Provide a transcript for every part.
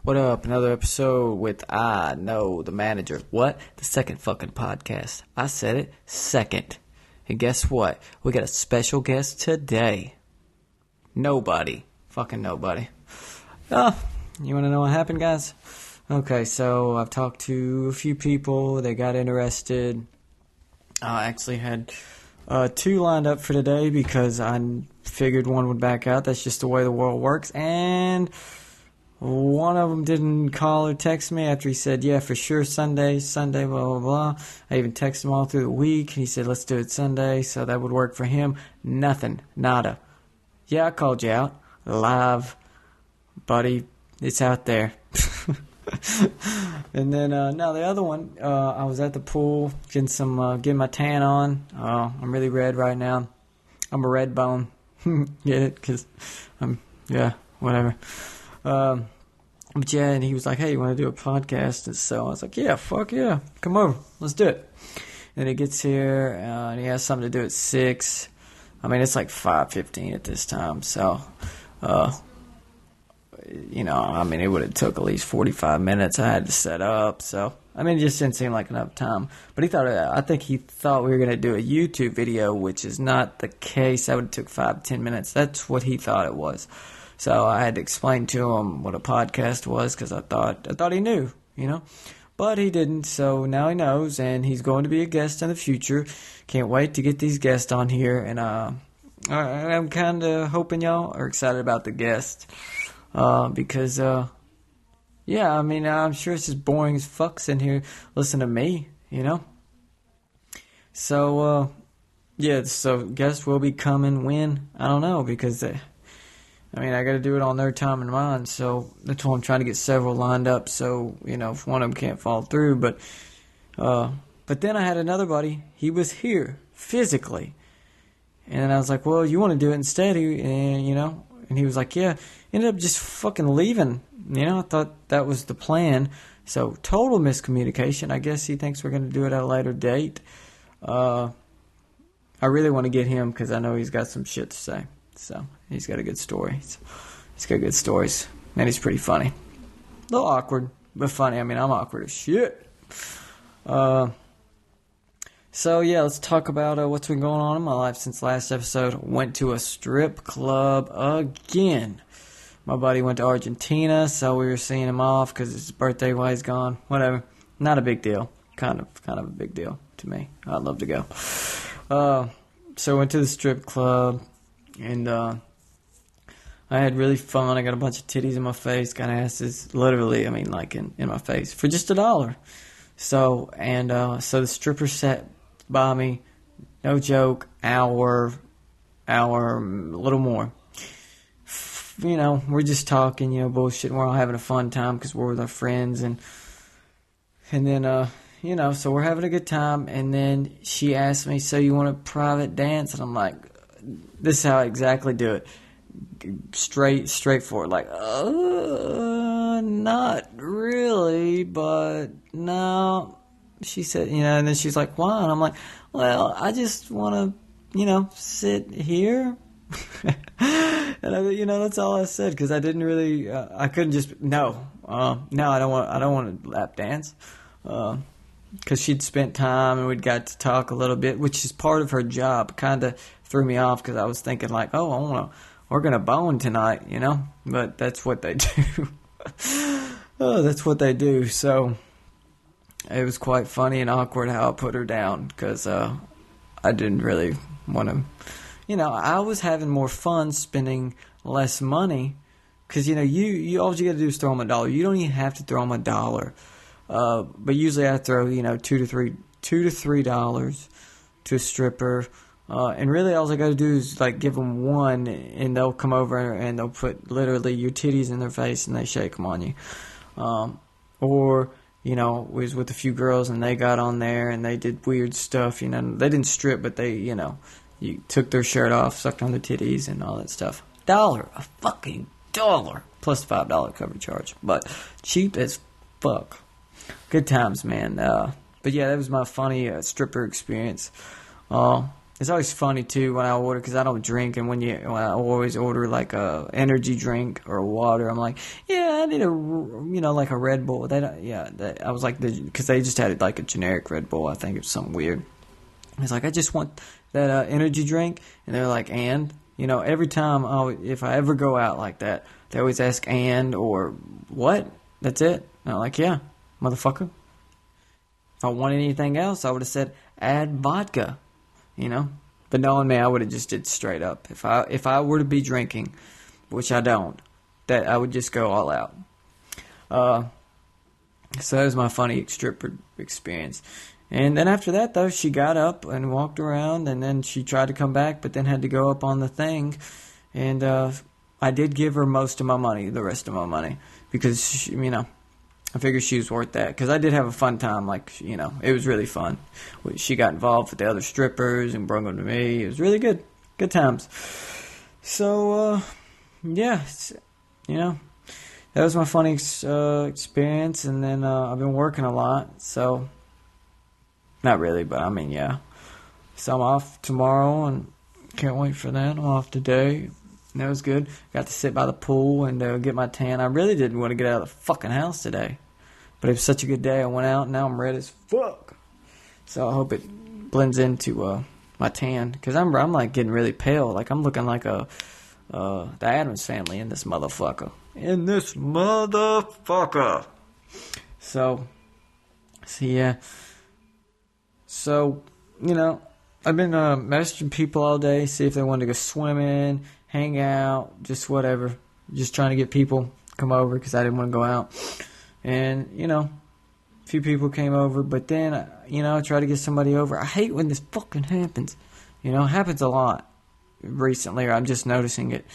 What up? Another episode with I Know the Manager. What? The second fucking podcast. I said it. Second. And guess what? We got a special guest today. Nobody. Fucking nobody. You want to know what happened, guys? Okay, so I've talked to a few people. They got interested. I actually had two lined up for today because I figured one would back out. That's just the way the world works. And one of them didn't call or text me after he said, yeah, for sure, Sunday, blah, blah, blah. I even texted him all through the week. He said, let's do it Sunday, so that would work for him. Nothing. Nada. Yeah, I called you out. Live. Buddy, it's out there. And then, now the other one, I was at the pool getting my tan on. I'm really red right now. I'm a red bone. Get it? Because whatever. But yeah, and he was like, hey, you want to do a podcast? And so I was like, yeah, fuck yeah. Come over. Let's do it. And he gets here, and he has something to do at 6. I mean, it's like 5:15 at this time. So, it would have took at least 45 minutes. I had to set up. So, it just didn't seem like enough time. But I think he thought we were going to do a YouTube video, which is not the case. That would have took 5 to 10 minutes. That's what he thought it was. So I had to explain to him what a podcast was because I thought he knew, But he didn't, so now he knows, and he's going to be a guest in the future. Can't wait to get these guests on here, and I'm kind of hoping y'all are excited about the guest because, I'm sure it's just boring as fuck sitting here listening to me, So, so guests will be coming when? I don't know, because I got to do it on their time and mine, so that's why I'm trying to get several lined up, so, if one of them can't fall through, but then I had another buddy, he was here, physically, and I was like, well, you want to do it instead, and he was like, yeah, ended up just fucking leaving, I thought that was the plan, so total miscommunication. I guess he thinks we're going to do it at a later date. I really want to get him, because I know he's got some shit to say. So, he's got a good story. He's got good stories. And he's pretty funny. A little awkward, but funny. I'm awkward as shit. Let's talk about what's been going on in my life since last episode. Went to a strip club again. My buddy went to Argentina, so we were seeing him off because it's his birthday while he's gone. Whatever. Not a big deal. Kind of a big deal to me. I'd love to go. So I went to the strip club. And I had really fun. I got a bunch of titties in my face, got asses, literally, in my face, for just $1. So the stripper sat by me, no joke, hour, a little more. We're just talking, bullshit. We're all having a fun time because we're with our friends. And then, so we're having a good time. And then she asked me, so you want a private dance? And I'm like, this is how I exactly do it. Straightforward. Like, not really, but no. She said, and then she's like, why? And I'm like, well, I just want to, sit here. And that's all I said, because I didn't really, I couldn't just, no, I don't want to lap dance. Because she'd spent time and we'd got to talk a little bit, which is part of her job. Kind of threw me off because I was thinking like, we're going to bone tonight, But that's what they do. That's what they do. So it was quite funny and awkward how I put her down because I didn't really want to, I was having more fun spending less money because, you all you got to do is throw them $1. You don't even have to throw them $1. But usually I throw, $2 to $3 to a stripper. And really all I got to do is give them one and they'll come over and they'll put literally your titties in their face and they shake them on you. Or, we was with a few girls and they got on there and they did weird stuff, They didn't strip, but they, you took their shirt off, sucked on their titties and all that stuff. A fucking $1. Plus $5 cover charge. But cheap as fuck. Good times, man. But yeah, that was my funny stripper experience. it's always funny too when I order, because I don't drink, and when I always order like a energy drink or water, I'm like, yeah, I need like a Red Bull. I was like, because they just had like a generic Red Bull. I think it was something weird. It's like, I just want that energy drink, and they're like, and every time if I ever go out like that, they always ask and or what? That's it. And I'm like, yeah, motherfucker. If I want anything else, I would have said add vodka. But knowing me, I would have just did straight up. If I were to be drinking, which I don't, that I would just go all out. So that was my funny stripper experience. And then after that, though, she got up and walked around, and then she tried to come back, but then had to go up on the thing. And I did give her most of my money, the rest of my money, because I figured she was worth that, because I did have a fun time. It was really fun. She got involved with the other strippers and brought them to me. It was really good. Good times. So, yeah, that was my funny experience. And then I've been working a lot, so not really, but I mean, yeah. So I'm off tomorrow, and can't wait for that. I'm off today. That was good. Got to sit by the pool and get my tan. I really didn't want to get out of the fucking house today, but it was such a good day. I went out, and now I'm red as fuck. So I hope it blends into my tan, because I'm like getting really pale. Like I'm looking like the Addams Family in this motherfucker. So yeah. So I've been messaging people all day, see if they wanted to go swimming, hang out, just whatever. Just trying to get people come over, because I didn't want to go out. And, a few people came over, but then, I tried to get somebody over. I hate when this fucking happens. It happens a lot recently, or I'm just noticing it.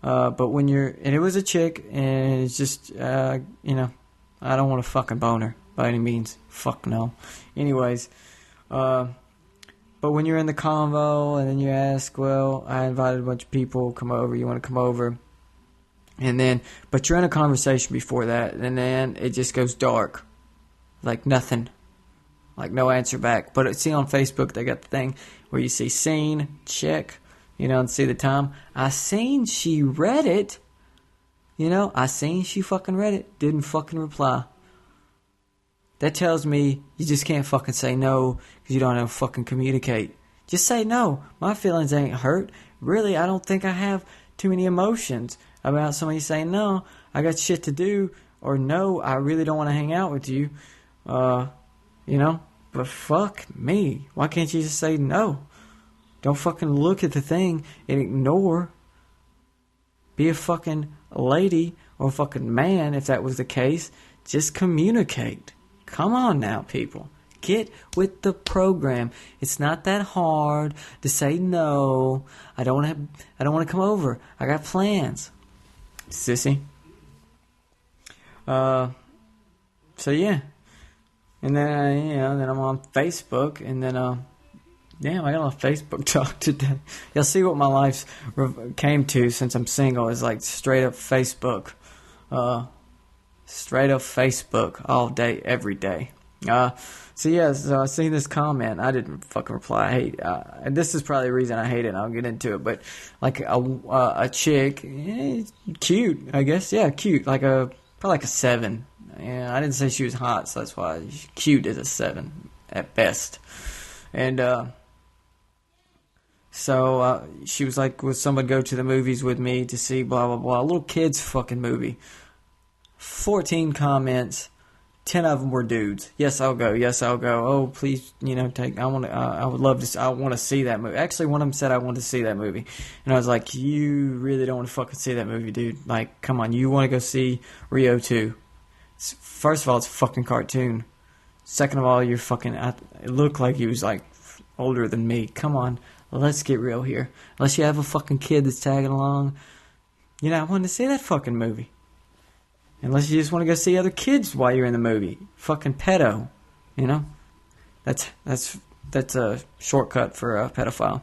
But when and it was a chick, and it's just, I don't want to fucking bone her by any means. Fuck no. Anyways, but when you're in the convo, and then you ask, well, I invited a bunch of people, come over, you want to come over? And then, but you're in a conversation before that, and then it just goes dark. Like nothing. Like no answer back. But see, on Facebook, they got the thing where you see seen, check, and see the time. I seen she read it. I seen she fucking read it. Didn't fucking reply. That tells me you just can't fucking say no, because you don't know how to fucking communicate. Just say no. My feelings ain't hurt. Really, I don't think I have too many emotions about somebody saying no, I got shit to do, or no, I really don't want to hang out with you. But fuck me. Why can't you just say no? Don't fucking look at the thing and ignore. Be a fucking lady or a fucking man, if that was the case. Just communicate. Come on now, people. Get with the program. It's not that hard to say no. I don't want to come over. I got plans. Sissy. So yeah. And then then I'm on Facebook, and then damn, I got on Facebook talk today. You'll see what my life came to since I'm single is like straight up Facebook. Straight up Facebook all day, every day. So I seen this comment. I didn't fucking reply. I hate, and this is probably the reason I hate it, and I'll get into it. But like a chick, cute, I guess. Yeah, cute. Probably like a 7. Yeah, I didn't say she was hot, so that's why cute is a 7 at best. And so she was like, "Would someone go to the movies with me to see blah blah blah?" A little kid's fucking movie. 14 comments. 10 of them were dudes. Yes, I'll go. Yes, I'll go. Oh, please, take. I would love to. I want to see that movie. Actually, one of them said I want to see that movie, and I was like, you really don't want to fucking see that movie, dude. Like, come on, you want to go see Ep02? First of all, it's a fucking cartoon. Second of all, you're fucking. It looked like he was like older than me. Come on, let's get real here. Unless you have a fucking kid that's tagging along, I wanted to see that fucking movie. Unless you just want to go see other kids while you're in the movie. Fucking pedo. That's a shortcut for a pedophile.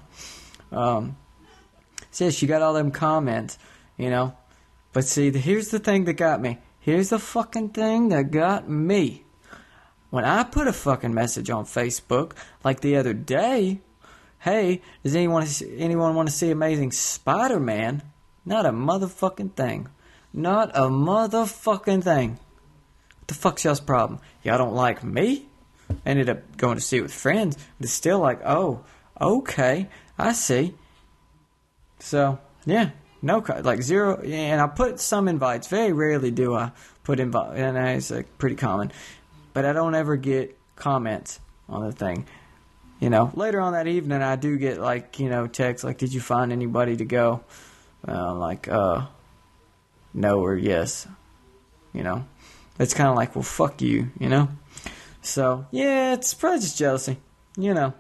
So she got all them comments, But see, here's the thing that got me. Here's the fucking thing that got me. When I put a fucking message on Facebook, like the other day, hey, does anyone want to see Amazing Spider-Man? Not a motherfucking thing. Not a motherfucking thing. What the fuck's y'all's problem? Y'all don't like me? Ended up going to see it with friends. But it's still like, oh, okay, I see. So, yeah, no, like zero. And I put some invites. Very rarely do I put invites, and it's like pretty common. But I don't ever get comments on the thing. You know, later on that evening, I do get, like, you know, texts like, did you find anybody to go? Like, no or yes. You know, it's kind of like, well, fuck you, you know? So, yeah, it's probably just jealousy, you know.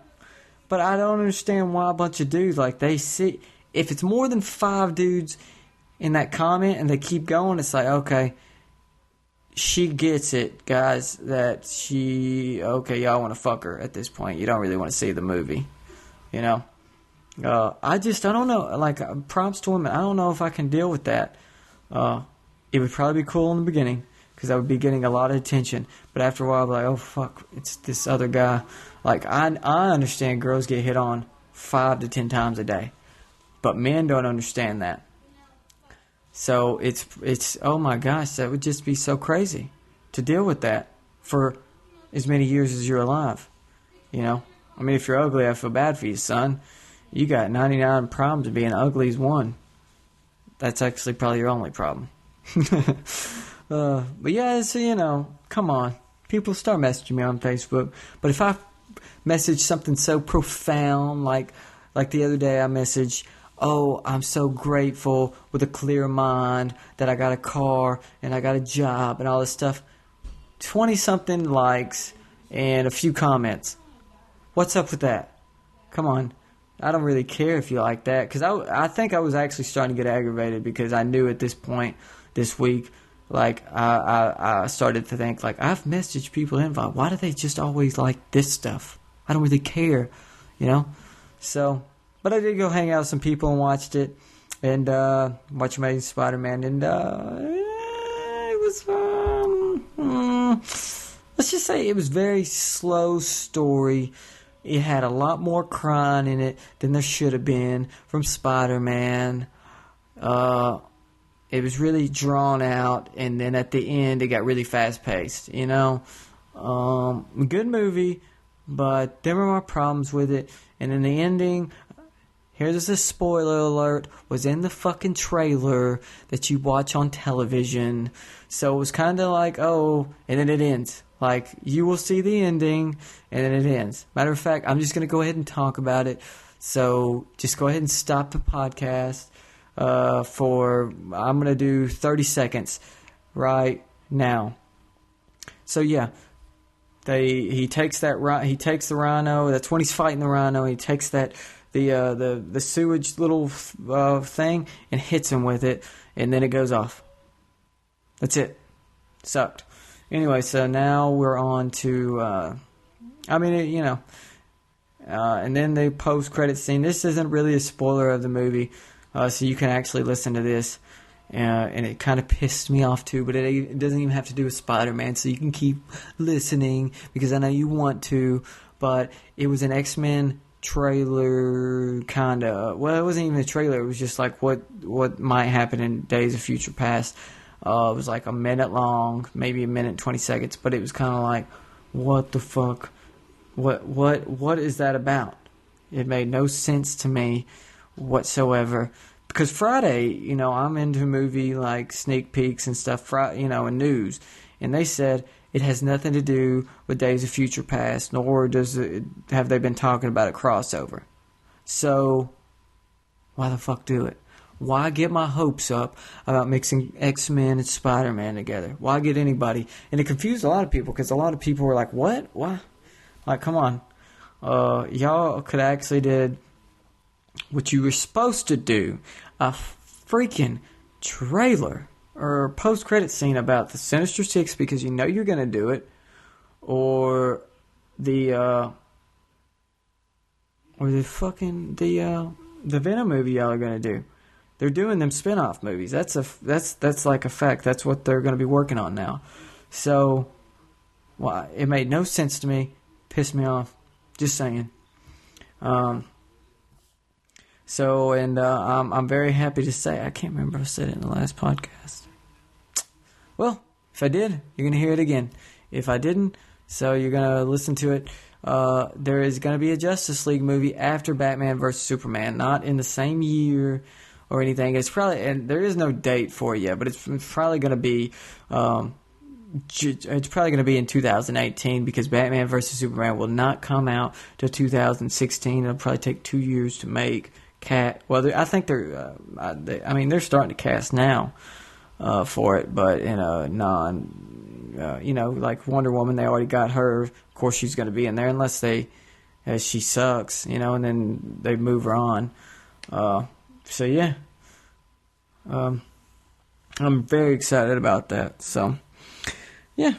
But I don't understand why a bunch of dudes, like, they see, if it's more than 5 dudes in that comment and they keep going, it's like, okay, she gets it, guys, that y'all want to fuck her at this point. You don't really want to see the movie, you know. I don't know, like, prompts to women, I don't know if I can deal with that. It would probably be cool in the beginning, because I would be getting a lot of attention. But after a while, I'd be like, oh, fuck, it's this other guy. Like, I understand girls get hit on 5 to 10 times a day. But men don't understand that. So it's oh my gosh, that would just be so crazy to deal with that for as many years as you're alive. You know? I mean, if you're ugly, I feel bad for you, son. You got 99 problems of being ugly as one. That's actually probably your only problem. But yeah, so, you know, come on. People start messaging me on Facebook. But if I message something so profound, like the other day I messaged, oh, I'm so grateful with a clear mind that I got a car and I got a job and all this stuff. 20-something likes and a few comments. What's up with that? Come on. I don't really care if you like that. Because I think I was actually starting to get aggravated because I knew at this point this week, like, I started to think, like, I've messaged people invite. Why do they just always like this stuff? I don't really care, you know? So, but I did go hang out with some people and watched it. And watch Amazing Spider-Man. And it was, let's just say it was very slow story. It had a lot more crying in it than there should have been from Spider-Man. It was really drawn out, and then at the end, it got really fast-paced, you know? Good movie, but there were more problems with it. And in the ending, here's a spoiler alert, was in the fucking trailer that you watch on television. So it was kind of like, oh, and then it ends. Like, you will see the ending, and then it ends. Matter of fact, I'm just going to go ahead and talk about it. So just go ahead and stop the podcast. I'm going to do 30 seconds right now. So yeah, he takes the rhino. That's when he's fighting the rhino. He takes the sewage little thing and hits him with it, and then it goes off. That's it. Sucked. Anyway, so now we're on to, and then the post-credit scene. This isn't really a spoiler of the movie. So you can actually listen to this, and it kind of pissed me off too, but it doesn't even have to do with Spider-Man, so you can keep listening, because I know you want to, but it was an X-Men trailer, kind of. Well, it wasn't even a trailer, it was just like what might happen in Days of Future Past. It was like a minute long, maybe a minute and 20 seconds, but it was kind of like, what the fuck? What is that about? It made no sense to me whatsoever, because Friday, you know, I'm into movie like sneak peeks and stuff, you know, and news, and they said it has nothing to do with Days of Future Past, nor have they been talking about a crossover. So why the fuck do it? Why get my hopes up about mixing X-Men and Spider-Man together? Why get anybody? And it confused a lot of people, because a lot of people were like, what? Why? Like, come on. Y'all could actually did what you were supposed to do, a freaking trailer or post-credit scene about the Sinister Six, because you know you're going to do it, or the Venom movie y'all are going to do. They're doing them spin-off movies. That's like a fact. That's what they're going to be working on now. So, well, it made no sense to me. Pissed me off. Just saying. So, and I'm very happy to say, I can't remember if I said it in the last podcast. Well, if I did, you're going to hear it again. If I didn't, so you're going to listen to it. There is going to be a Justice League movie after Batman vs. Superman, not in the same year or anything. It's probably, and there is no date for it yet, but it's probably going to be, in 2018 because Batman vs. Superman will not come out till 2016. It'll probably take 2 years to make. I think they're starting to cast now for it, but in a like Wonder Woman, they already got her. Of course, she's going to be in there unless she sucks, and then they move her on. So yeah, I'm very excited about that. So yeah.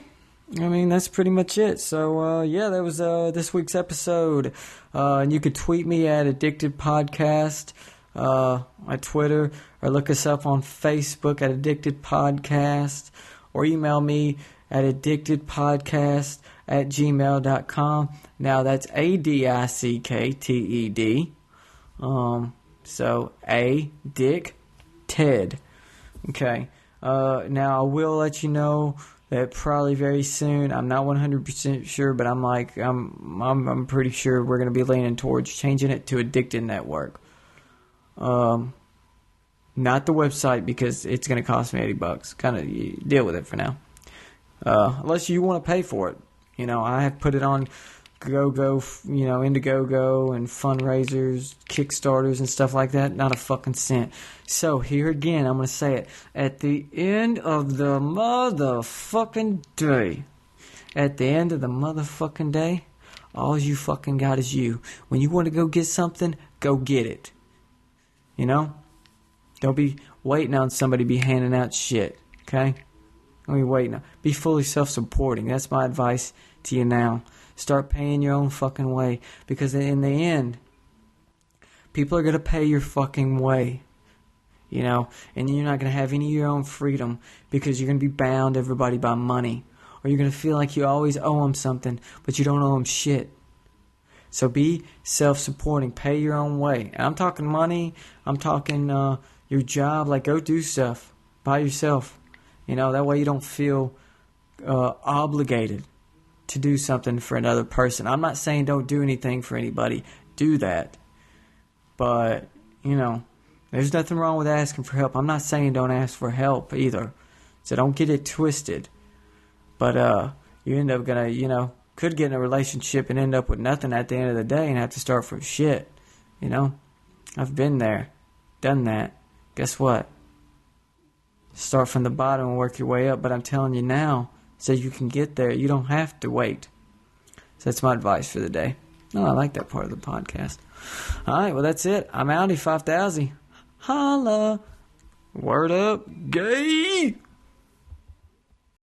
I mean, that's pretty much it. So, that was this week's episode. And you could tweet me at Addicted Podcast at Twitter, or look us up on Facebook at Addicted Podcast, or email me at addictedpodcast@gmail.com. Now, that's ADICKTED. So, Dick Ted. Okay. Now, I will let you know that probably very soon. I'm not 100% sure, but I'm pretty sure we're going to be leaning towards changing it to Addicted Network. Not the website, because it's going to cost me $80. Kind of deal with it for now. Unless you want to pay for it. I have put it on GoGo, Indiegogo and fundraisers, Kickstarters and stuff like that. Not a fucking cent. So here again, I'm going to say it. At the end of the motherfucking day. At the end of the motherfucking day, all you fucking got is you. When you want to go get something, go get it. Don't be waiting on somebody to be handing out shit. Okay? Don't be waiting. Be fully self-supporting. That's my advice to you now. Start paying your own fucking way. Because in the end, people are going to pay your fucking way. And you're not going to have any of your own freedom because you're going to be bound everybody by money. Or you're going to feel like you always owe them something, but you don't owe them shit. So be self-supporting. Pay your own way. And I'm talking money. I'm talking your job. Like, go do stuff by yourself. That way you don't feel obligated to do something for another person. I'm not saying don't do anything for anybody. Do that. But, there's nothing wrong with asking for help. I'm not saying don't ask for help either. So don't get it twisted. But you end up gonna, could get in a relationship and end up with nothing at the end of the day and have to start from shit. I've been there. Done that. Guess what? Start from the bottom and work your way up. But I'm telling you now, so you can get there, you don't have to wait. So that's my advice for the day. Oh, I like that part of the podcast. All right, well, that's it. I'm Audi 5000. Holla. Word up, gay.